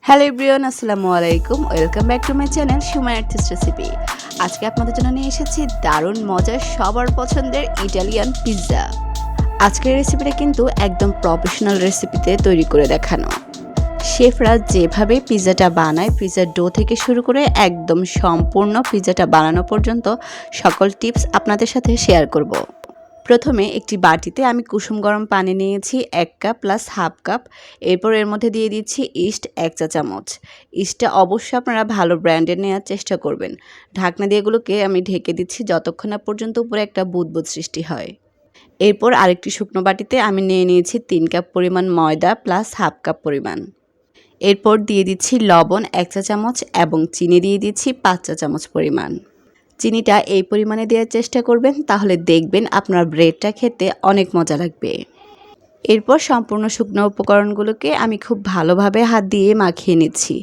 Hello everyone, আসসালামু আলাইকুম। Welcome back to my channel সুমাই আর্টিস্ট রেসিপি। আজকে আপনাদের জন্য নিয়ে এসেছি দারুণ মজার সবার পছন্দের ইটালিয়ান পিৎজা। আজকের রেসিপিটা কিন্তু একদম প্রফেশনাল রেসিপিতে তৈরি করে দেখানো। শেফরা যেভাবে পিৎজাটা বানায়, পিৎজার ডো থেকে শুরু করে একদম সম্পূর্ণ পিৎজাটা বানানো পর্যন্ত সকল টিপস আপনাদের সাথে শেয়ার করব। প্রথমে একটি বাটিতে আমি কুসুম গরম পানি নিয়েছি 1 কাপ প্লাস হাফ কাপ। এরপর এর মধ্যে দিয়ে দিচ্ছি ইস্ট 1 চা চামচ। ইস্টটা অবশ্যই আপনারা ভালো ব্র্যান্ডের নেওয়ার চেষ্টা করবেন। ঢাকনা দিয়ে এগুলোকে আমি ঢেকে দিচ্ছি যতক্ষণ না পর্যন্ত উপরে একটা বুদবুদ সৃষ্টি হয়। এরপর আরেকটি শুকনো বাটিতে আমি নিয়ে নিয়েছি 3 কাপ পরিমাণ ময়দা প্লাস হাফ কাপ পরিমাণ। এরপর দিয়ে দিচ্ছি লবণ 1 চা চামচ এবং চিনি দিয়ে দিচ্ছি 5 চা চামচ পরিমাণ। চিনিটা এই পরিমাণে দেওয়ার চেষ্টা করবেন, তাহলে দেখবেন আপনার ব্রেডটা খেতে অনেক মজা লাগবে। এরপর সম্পূর্ণ শুকনো উপকরণগুলোকে আমি খুব ভালোভাবে হাত দিয়ে মাখিয়ে নিচ্ছি।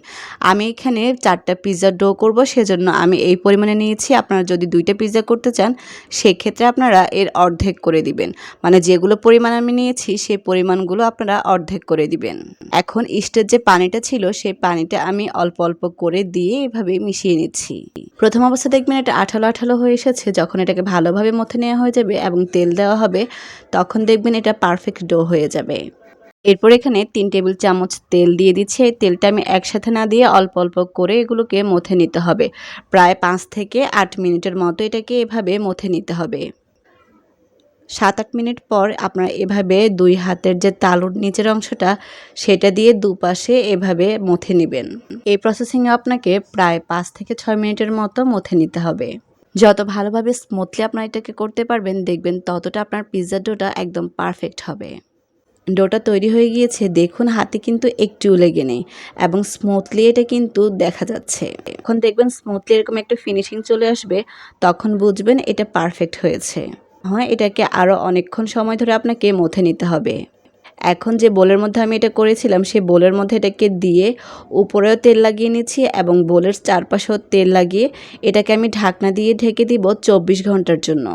আমি এখানে 4টা পিৎজার ডো করব, সেজন্য আমি এই পরিমাণে নিয়েছি। আপনারা যদি 2টা পিৎজা করতে চান সেক্ষেত্রে আপনারা এর অর্ধেক করে দিবেন। মানে যেগুলো পরিমাণ আমি নিয়েছি সেই পরিমাণগুলো আপনারা অর্ধেক করে দিবেন। এখন ইস্টের যে পানিটা ছিল সেই পানিটা আমি অল্প অল্প করে দিয়ে এভাবে মিশিয়ে নিচ্ছি। প্রথম অবস্থা দেখবেন এটা আঠালো আঠালো হয়ে এসেছে। যখন এটাকে ভালোভাবে মথে নেওয়া হয়ে যাবে এবং তেল দেওয়া হবে, তখন দেখবেন এটা পারফেক্ট ডো হয়ে যাবে। এরপর এখানে 3 টেবিল চামচ তেল দিয়ে দিচ্ছি। এই তেলটা আমি একসাথে না দিয়ে অল্প অল্প করে এগুলোকে মথে নিতে হবে। প্রায় 5 থেকে 8 মিনিটের মতো এটাকে এভাবে মথে নিতে হবে। 7-8 মিনিট পর আপনারা এভাবে 2 হাতের যে তালুর নিচের অংশটা সেটা দিয়ে দুপাশে এভাবে মথে নেবেন। এই প্রসেসিংয়ে আপনাকে প্রায় 5 থেকে 6 মিনিটের মতো মথে নিতে হবে। যত ভালোভাবে স্মুথলি আপনারা এটাকে করতে পারবেন, দেখবেন ততটা আপনার পিৎজা ডোটা একদম পারফেক্ট হবে। ডোটা তৈরি হয়ে গিয়েছে, দেখুন হাতে কিন্তু একটুও লেগে নেই এবং স্মুথলি এটা কিন্তু দেখা যাচ্ছে। এখন দেখবেন স্মুথলি এরকম একটা ফিনিশিং চলে আসবে, তখন বুঝবেন এটা পারফেক্ট হয়েছে। হ্যাঁ, এটাকে আরও অনেকক্ষণ সময় ধরে আপনাকে মথে নিতে হবে। এখন যে বোলের মধ্যে আমি এটা করেছিলাম সেই বোলের মধ্যে এটাকে দিয়ে উপরেও তেল লাগিয়ে নিচ্ছি এবং বোলের চারপাশেও তেল লাগিয়ে এটাকে আমি ঢাকনা দিয়ে ঢেকে দিব 24 ঘন্টার জন্য।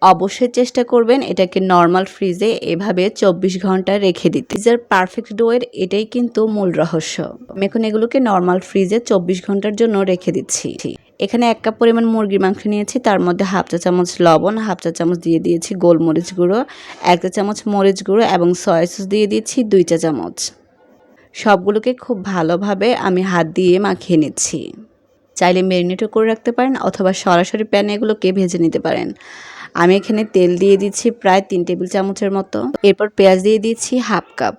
অবশ্যই চেষ্টা করবেন এটাকে নর্মাল ফ্রিজে এভাবে 24 ঘন্টা রেখে দিতে। পিৎজার পারফেক্ট ডোয়ের এটাই কিন্তু মূল রহস্য। আমি এখন এগুলোকে নর্মাল ফ্রিজে 24 ঘন্টার জন্য রেখে দিচ্ছি। এখানে 1 কাপ পরিমাণ মুরগির মাংস নিয়েছি, তার মধ্যে হাফ চা চামচ লবণ, হাফ চা চামচ দিয়ে দিয়েছি গোলমরিচ গুঁড়ো, 1 চা চামচ মরিচ গুঁড়ো এবং সয়া সস দিয়ে দিচ্ছি 2 চা চামচ। সবগুলোকে খুব ভালোভাবে আমি হাত দিয়ে মাখিয়ে নিচ্ছি। চাইলে ম্যারিনেটও করে রাখতে পারেন অথবা সরাসরি প্যানে এগুলোকে ভেজে নিতে পারেন। আমি এখানে তেল দিয়ে দিচ্ছি প্রায় 3 টেবিল চামচের মতো। এরপর পেঁয়াজ দিয়ে দিচ্ছি হাফ কাপ।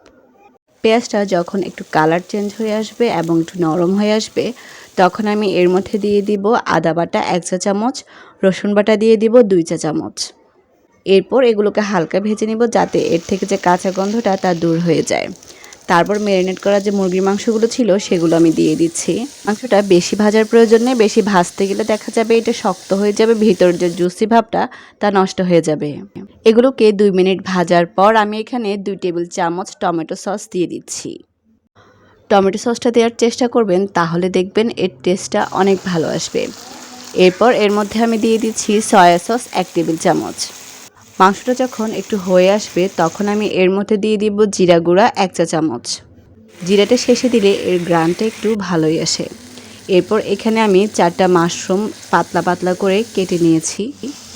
পেঁয়াজটা যখন একটু কালার চেঞ্জ হয়ে আসবে এবং একটু নরম হয়ে আসবে, তখন আমি এর মধ্যে দিয়ে দিব আদা বাটা 1 চা চামচ, রসুন বাটা দিয়ে দিব 2 চা চামচ। এরপর এগুলোকে হালকা ভেজে নিব যাতে এর থেকে যে কাঁচা গন্ধটা তা দূর হয়ে যায়। তারপর ম্যারিনেট করা যে মুরগির মাংসগুলো ছিল সেগুলো আমি দিয়ে দিচ্ছি। মাংসটা বেশি ভাজার প্রয়োজন নেই, বেশি ভাজতে গেলে দেখা যাবে এটা শক্ত হয়ে যাবে, ভিতর যে জুসি ভাবটা তা নষ্ট হয়ে যাবে। এগুলোকে 2 মিনিট ভাজার পর আমি এখানে 2 টেবিল চামচ টমেটো সস দিয়ে দিচ্ছি। টমেটো সসটা দেওয়ার চেষ্টা করবেন, তাহলে দেখবেন এর টেস্টটা অনেক ভালো আসবে। এরপর এর মধ্যে আমি দিয়ে দিচ্ছি সয়া সস 1 টেবিল চামচ। মাংসটা যখন একটু হয়ে আসবে তখন আমি এর মধ্যে দিয়ে দিব জিরা গুঁড়া 1 চা চামচ। জিরাটা শেষে দিলে এর গ্রানটা একটু ভালোই আসে। এরপর এখানে আমি 4টা মাশরুম পাতলা পাতলা করে কেটে নিয়েছি।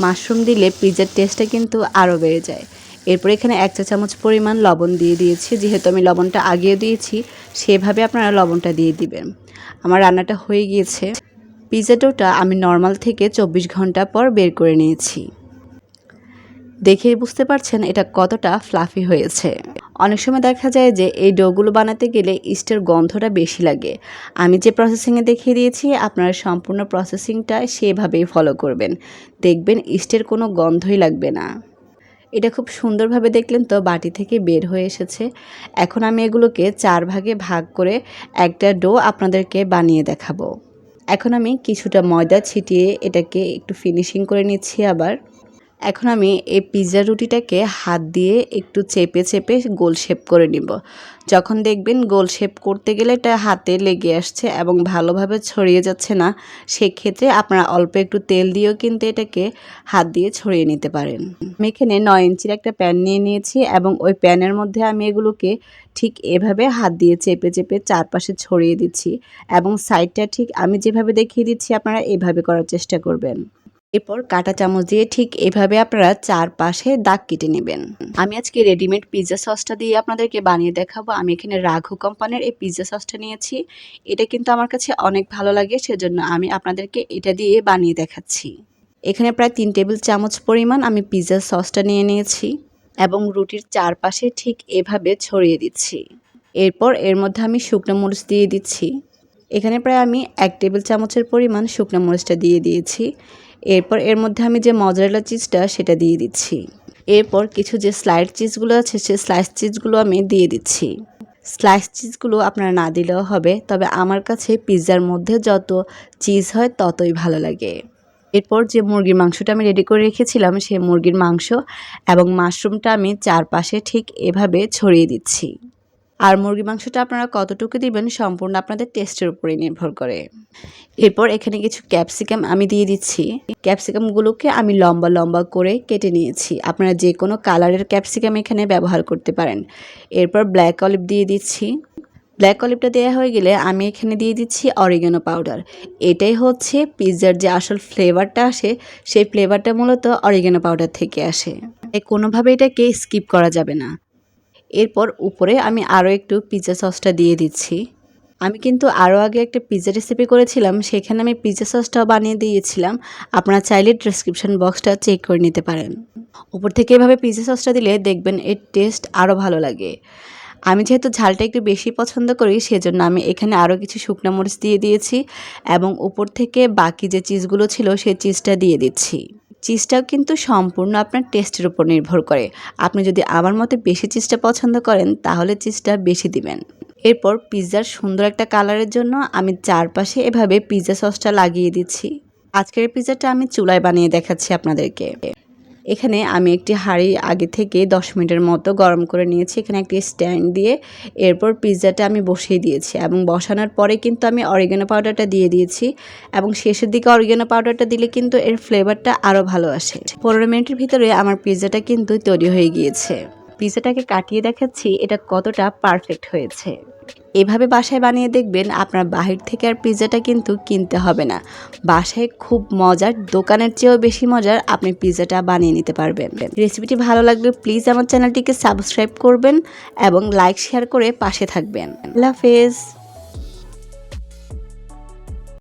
মাশরুম দিলে পিৎজার টেস্টটা কিন্তু আরও বেড়ে যায়। এরপর এখানে 1 চা চামচ পরিমাণ লবণ দিয়ে দিয়েছি। যেহেতু আমি লবণটা আগিয়ে দিয়েছি, সেভাবে আপনারা লবণটা দিয়ে দিবেন। আমার রান্নাটা হয়ে গিয়েছে। পিৎজা ডোটা আমি নর্মাল থেকে 24 ঘন্টা পর বের করে নিয়েছি। দেখেই বুঝতে পারছেন এটা কতটা ফ্লাফি হয়েছে। অনেক সময় দেখা যায় যে এই ডোগুলো বানাতে গেলে ইস্টের গন্ধটা বেশি লাগে। আমি যে প্রসেসিংয়ে দেখিয়ে দিয়েছি আপনারা সম্পূর্ণ প্রসেসিংটা সেভাবেই ফলো করবেন, দেখবেন ইস্টের কোনো গন্ধই লাগবে না। এটা খুব সুন্দরভাবে দেখলেন তো বাটি থেকে বের হয়ে এসেছে। এখন আমি এগুলোকে 4 ভাগে ভাগ করে একটা ডো আপনাদেরকে বানিয়ে দেখাবো। এখন আমি কিছুটা ময়দা ছিটিয়ে এটাকে একটু ফিনিশিং করে নিচ্ছি। আবার এখন আমি এই পিৎজা রুটিটাকে হাত দিয়ে একটু চেপে চেপে গোল শেপ করে নিব। যখন দেখবেন গোল শেপ করতে গেলে এটা হাতে লেগে আসছে এবং ভালোভাবে ছড়িয়ে যাচ্ছে না, সেক্ষেত্রে আপনারা অল্প একটু তেল দিয়েও কিন্তু এটাকে হাত দিয়ে ছড়িয়ে নিতে পারেন। আমি এখানে 9 ইঞ্চির একটা প্যান নিয়ে নিয়েছি এবং ওই প্যানের মধ্যে আমি এগুলোকে ঠিক এভাবে হাত দিয়ে চেপে চেপে চারপাশে ছড়িয়ে দিচ্ছি এবং সাইডটা ঠিক আমি যেভাবে দেখিয়ে দিচ্ছি আপনারা এভাবে করার চেষ্টা করবেন। এরপর কাঁটা চামচ দিয়ে ঠিক এভাবে আপনারা চারপাশে দাগ কেটে নেবেন। আমি আজকে রেডিমেড পিৎজা সসটা দিয়ে আপনাদেরকে বানিয়ে দেখাবো। আমি এখানে রাঘু কোম্পানির এই পিৎজা সসটা নিয়েছি। এটা কিন্তু আমার কাছে অনেক ভালো লাগে, সেজন্য আমি আপনাদেরকে এটা দিয়ে বানিয়ে দেখাচ্ছি। এখানে প্রায় 3 টেবিল চামচ পরিমাণ আমি পিৎজা সসটা নিয়ে নিয়েছি এবং রুটির চারপাশে ঠিক এভাবে ছড়িয়ে দিচ্ছি। এরপর এর মধ্যে আমি শুকনো মরিচ দিয়ে দিচ্ছি। এখানে প্রায় আমি 1 টেবিল চামচের পরিমাণ শুকনো মরিচটা দিয়ে দিয়েছি। এরপর এর মধ্যে আমি যে মজারেলা চিজটা সেটা দিয়ে দিচ্ছি। এরপর কিছু যে স্লাইড চিজগুলো আছে সেই স্লাইস চিজগুলো আমি দিয়ে দিচ্ছি। স্লাইস চিজগুলো আপনারা না দিলেও হবে, তবে আমার কাছে পিৎজার মধ্যে যত চিজ হয় ততই ভালো লাগে। এরপর যে মুরগির মাংসটা আমি রেডি করে রেখেছিলাম সেই মুরগির মাংস এবং মাশরুমটা আমি চারপাশে ঠিক এভাবে ছড়িয়ে দিচ্ছি। আর মুরগির মাংসটা আপনারা কতটুকু দিবেন সম্পূর্ণ আপনাদের টেস্টের উপরে নির্ভর করে। এরপর এখানে কিছু ক্যাপসিকাম আমি দিয়ে দিচ্ছি। ক্যাপসিকামগুলোকে আমি লম্বা লম্বা করে কেটে নিয়েছি। আপনারা যে কোনো কালারের ক্যাপসিকাম এখানে ব্যবহার করতে পারেন। এরপর ব্ল্যাক অলিভ দিয়ে দিচ্ছি। ব্ল্যাক অলিভটা দেওয়া হয়ে গেলে আমি এখানে দিয়ে দিচ্ছি অরিগানো পাউডার। এটাই হচ্ছে পিৎজার যে আসল ফ্লেভারটা আসে, সেই ফ্লেভারটা মূলত অরিগানো পাউডার থেকে আসে। তাই কোনোভাবে এটাকে স্কিপ করা যাবে না। এরপর উপরে আমি আরও একটু পিৎজা সসটা দিয়ে দিচ্ছি। আমি কিন্তু আরও আগে একটা পিৎজা রেসিপি করেছিলাম, সেখানে আমি পিৎজা সসটাও বানিয়ে দিয়েছিলাম। আপনারা চাইলে ডেসক্রিপশন বক্সটা চেক করে নিতে পারেন। উপর থেকে এভাবে পিৎজা সসটা দিলে দেখবেন এর টেস্ট আরও ভালো লাগে। আমি যেহেতু ঝালটা একটু বেশি পছন্দ করি, সেজন্য আমি এখানে আরও কিছু শুকনো মরিচ দিয়ে দিয়েছি এবং উপর থেকে বাকি যে চিজগুলো ছিল সেই চিজটা দিয়ে দিচ্ছি। চিজটাও কিন্তু সম্পূর্ণ আপনার টেস্টের উপর নির্ভর করে। আপনি যদি আমার মতে বেশি চিজটা পছন্দ করেন তাহলে চিজটা বেশি দিবেন। এরপর পিৎজার সুন্দর একটা কালারের জন্য আমি চারপাশে এভাবে পিৎজা সসটা লাগিয়ে দিচ্ছি। আজকের পিৎজাটা আমি চুলায় বানিয়ে দেখাচ্ছি আপনাদেরকে। এখানে আমি একটি হাঁড়ি আগে থেকে 10 মিনিটের মতো গরম করে নিয়েছি। এখানে একটি স্ট্যান্ড দিয়ে এরপর পিৎজাটা আমি বসিয়ে দিয়েছি এবং বসানোর পরে কিন্তু আমি অরিগানো পাউডারটা দিয়ে দিয়েছি এবং শেষের দিকে অরিগানো পাউডারটা দিলে কিন্তু এর ফ্লেভারটা আরও ভালো আসে। 15 মিনিটের ভিতরে আমার পিৎজাটা কিন্তু তৈরি হয়ে গিয়েছে। পিৎজাটাকে কাটিয়ে দেখাচ্ছি এটা কতটা পারফেক্ট হয়েছে। এভাবে বাসায় বানিয়ে দেখবেন, আপনার বাহির থেকে আর পিৎজাটা কিন্তু কিনতে হবে না। বাসায় খুব মজার, দোকানের চেয়েও বেশি মজার আপনি পিৎজাটা বানিয়ে নিতে পারবেন। রেসিপিটি ভালো লাগলে প্লিজ আমার চ্যানেলটিকে সাবস্ক্রাইব করবেন এবং লাইক শেয়ার করে পাশে থাকবেন। আল্লাহ হাফেজ।